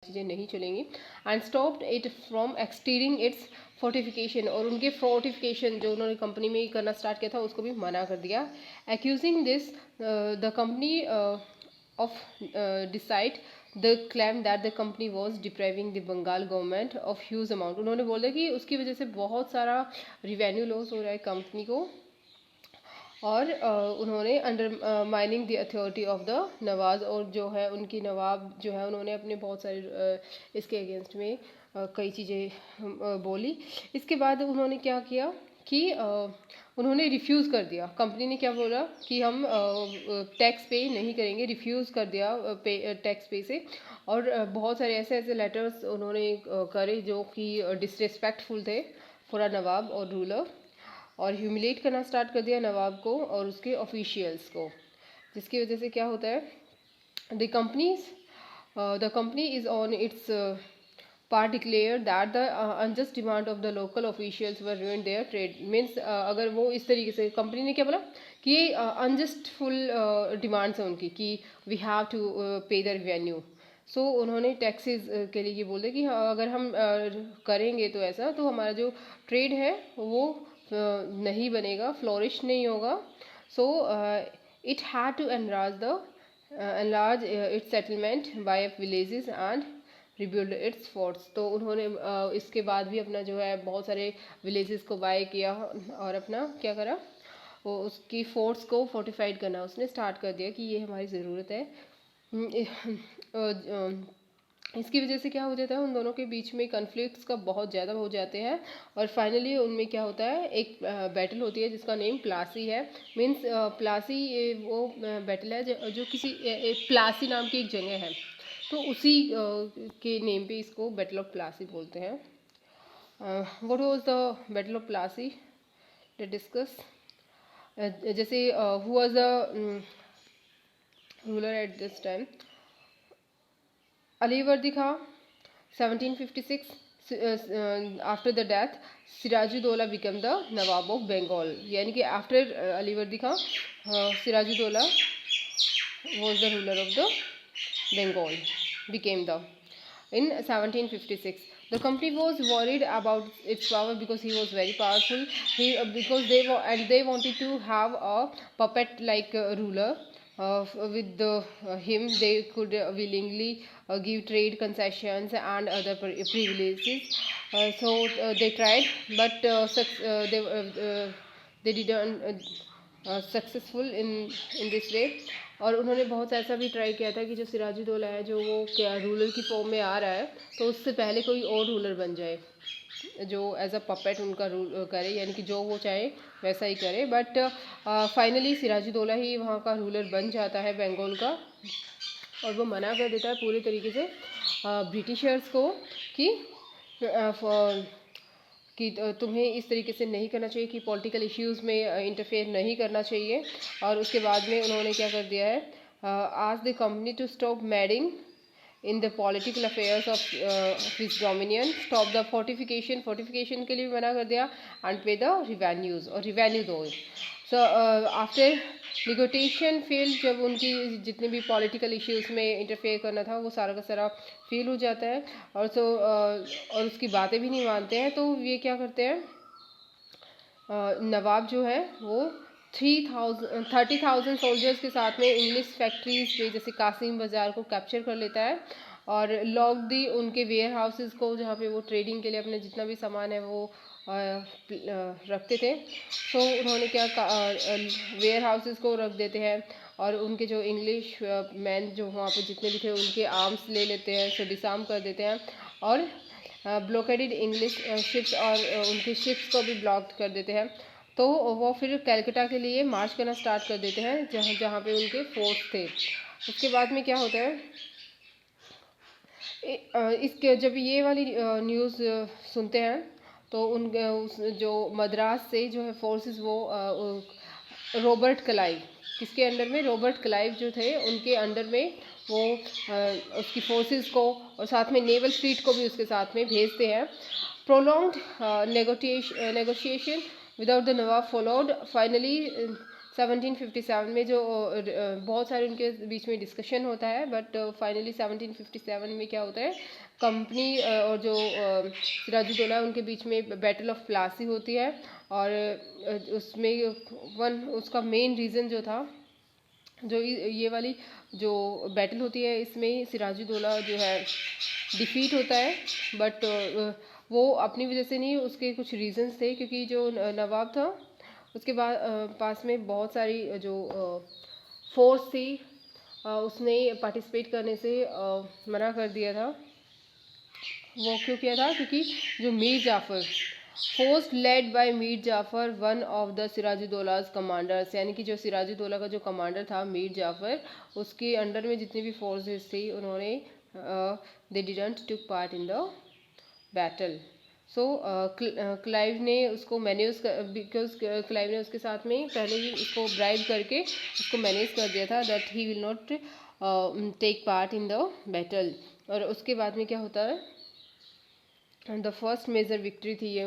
चीज़ें नहीं चलेंगी। And stopped it from extending its fortification, और उनके फोर्टिफिकेशन जो उन्होंने कंपनी में करना स्टार्ट किया था उसको भी मना कर दिया। Accusing this the company of decide the claim that the company was depriving the Bengal government of huge amount. उन्होंने बोला कि उसकी वजह से बहुत सारा रिवेन्यू लॉस हो रहा है कंपनी को, और उन्होंने under mining the authority of the Nawaz, और जो है उनकी नवाब जो है उन्होंने अपने बहुत सारे इसके अगेंस्ट में कई चीज़ें बोली। इसके बाद उन्होंने क्या किया कि उन्होंने रिफ्यूज़ कर दिया। कंपनी ने क्या बोला कि हम टैक्स पे नहीं करेंगे, रिफ्यूज़ कर दिया टैक्स पे से। और बहुत सारे ऐसे ऐसे लेटर्स उन्होंने करे जो कि डिसरिस्पेक्टफुल थे फॉर अ नवाब और रूलर, और ह्यूमिलेट करना स्टार्ट कर दिया नवाब को और उसके ऑफिशियल्स को, जिसकी वजह से क्या होता है, the company is on it's part declare that the unjust demand of the local officials were ruined their trade. Means अगर वो इस तरीके से, कंपनी ने क्या बोला कि ये अनजस्टफुल डिमांड्स हैं उनकी कि वी हैव टू पे द रेवेन्यू। सो उन्होंने टैक्सेस के लिए ये बोल दिया कि अगर हम करेंगे तो ऐसा, तो हमारा जो ट्रेड है वो नहीं बनेगा, फ्लोरिश नहीं होगा। So it had to enlarge its settlement by villages and rebuild its forts। तो उन्होंने इसके बाद भी अपना जो है बहुत सारे विलेजेस को बाय किया और अपना क्या करा, वो उसकी फोर्ट्स को फोर्टिफाइड करना उसने स्टार्ट कर दिया कि ये हमारी ज़रूरत है। इसकी वजह से क्या हो जाता है, उन दोनों के बीच में कन्फ्लिक्ट्स का बहुत ज़्यादा हो जाते हैं, और फाइनली उनमें क्या होता है, एक बैटल होती है जिसका नेम प्लासी है। मीन्स प्लासी वो बैटल है जो किसी प्लासी नाम की एक जगह है, तो उसी के नेम पे इसको बैटल ऑफ प्लासी बोलते हैं। What was the battle of Plassey, let's discuss. जैसे who was the ruler at this time, Alivardi Khan 1756। After the death Sirajuddaula become the nawab of Bengal, यानी कि after Alivardi Khan Sirajuddaula was the ruler of the Bengal, became the in 1756. The company was worried about its power because he was very powerful. Because they wanted to have a puppet like ruler. With him they could willingly give trade concessions and other privileges. So they tried, but they didn't successful in this way. और उन्होंने बहुत ऐसा भी try किया था कि जो सिराजुद्दौला है जो वो क्या रूलर की फॉर्म में आ रहा है, तो उससे पहले कोई और रूलर बन जाए जो एज अ पपेट उनका रूल करे, यानी कि जो वो चाहे वैसा ही करे। बट फाइनली सिराजुद्दौला ही वहाँ का रूलर बन जाता है बंगाल का, और वो मना कर देता है पूरे तरीके से ब्रिटिशर्स को कि तुम्हें इस तरीके से नहीं करना चाहिए, कि पॉलिटिकल इश्यूज़ में इंटरफेयर नहीं करना चाहिए। और उसके बाद में उन्होंने क्या कर दिया है, ask the company to stop meddling in the political affairs of his dominion, stop the fortification के लिए भी मना कर दिया, एंड पे द रिवेन्यूज़, और रिवेन्यू दो। सो आफ्टर निगोटिएशन फेल, जब उनकी जितने भी पॉलिटिकल इश्यूज़ में इंटरफेयर करना था वो सारा का सारा फेल हो जाता है, और और उसकी बातें भी नहीं मानते हैं, तो ये क्या करते हैं, नवाब जो है वो 30,000 सोल्जर्स के साथ में इंग्लिश फैक्ट्रीज पे जैसे कासिम बाज़ार को कैप्चर कर लेता है, और लॉक दी उनके वेयर हाउसेस को जहाँ पे वो ट्रेडिंग के लिए अपने जितना भी सामान है वो रखते थे। तो उन्होंने क्या वेयर हाउसेस को रख देते हैं, और उनके जो इंग्लिश मैन जो वहाँ पे जितने भी थे उनके आर्म्स ले लेते हैं, सो डिसार्म कर देते हैं, और ब्लॉकेडेड इंग्लिश शिप्स और उनकी शिप्स को भी ब्लॉक कर देते हैं। तो वो फिर कलकत्ता के लिए मार्च करना स्टार्ट कर देते हैं, जहाँ पे उनके फोर्ट थे। उसके बाद में क्या होता है, इसके जब ये वाली न्यूज़ सुनते हैं तो जो मद्रास से जो है फोर्सेस वो रॉबर्ट क्लाइव, किसके अंडर में, रॉबर्ट क्लाइव जो थे उनके अंडर में वो उसकी फोर्सेस को और साथ में नेवल फ्लीट को भी उसके साथ में भेजते हैं। Prolonged negotiation without the Nawab followed. Finally 1757 में जो बहुत सारे उनके बीच में डिस्कशन होता है, बट फाइनली 1757 में क्या होता है, कंपनी और जो सिराजुद्दौला उनके बीच में बैटल ऑफ प्लासी होती है। और उसमें उसका मेन रीज़न जो था, जो ये वाली जो बैटल होती है इसमें सिराजुद्दौला जो है डिफीट होता है, बट वो अपनी वजह से नहीं, उसके कुछ रीजंस थे, क्योंकि जो नवाब था उसके बाद पास में बहुत सारी जो फोर्स थी, उसने पार्टिसिपेट करने से मना कर दिया था। वो क्यों किया था, क्योंकि जो Mir Jafar, force led by Mir Jafar, one of the Sirajuddaula's commanders, यानी कि जो सिराजुद्दौला का जो कमांडर था मीर जाफ़र, उसके अंडर में जितनी भी फोर्सेस थी उन्होंने they didn't took part in the battle. So Clive ने उसको मैनेज बिकॉज क्लाइव ने उसके साथ में पहले ही उसको ब्राइब करके उसको मैनेज कर दिया था that he will not take part in the battle. और उसके बाद में क्या होता है, द फर्स्ट मेजर विक्ट्री थी ये